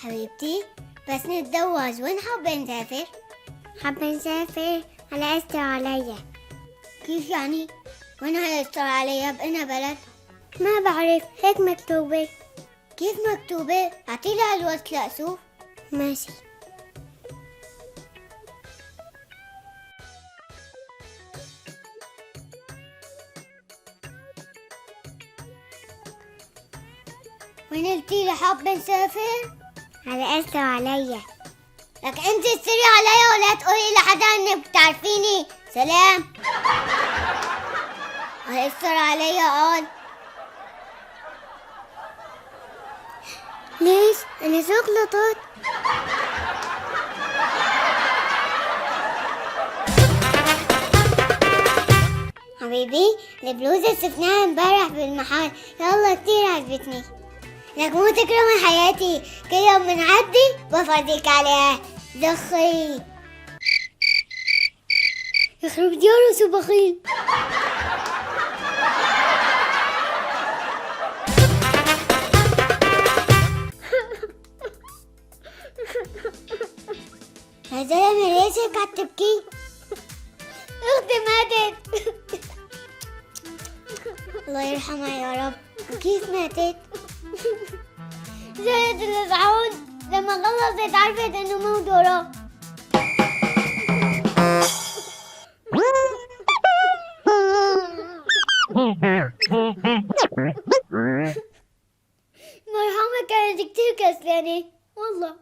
حبيبتي بس نتزوج وين حابة نسافر؟ حابة نسافر على استراليا. كيف يعني؟ وين على استراليا؟ بأنا بلد؟ ما بعرف، هيك مكتوبة. كيف مكتوبة؟ اعطيلها الوقت لأشوف. ماشي. وين قلتيلي حابة نسافر؟ على استراليا. لك انت تصيري عليا ولا تقولي لحدا انك بتعرفيني. سلام. على استراليا قال. ليش؟ انا شو غلطت؟ حبيبي البلوزة شفناها امبارح بالمحل، يلا كتير عجبتني. لك مو تكرمي حياتي، كل يوم بنعدي بفرجيك عليها. زخي يخرب دياره شو بخيل. يا زلمة ليش هيك عم تبكي؟ اختي ماتت. الله يرحمها يا رب. وكيف ماتت؟ جلد الإسعود لما خلصت عرفت انه مو دورة. مرحومة كانت كتير كسلانة والله.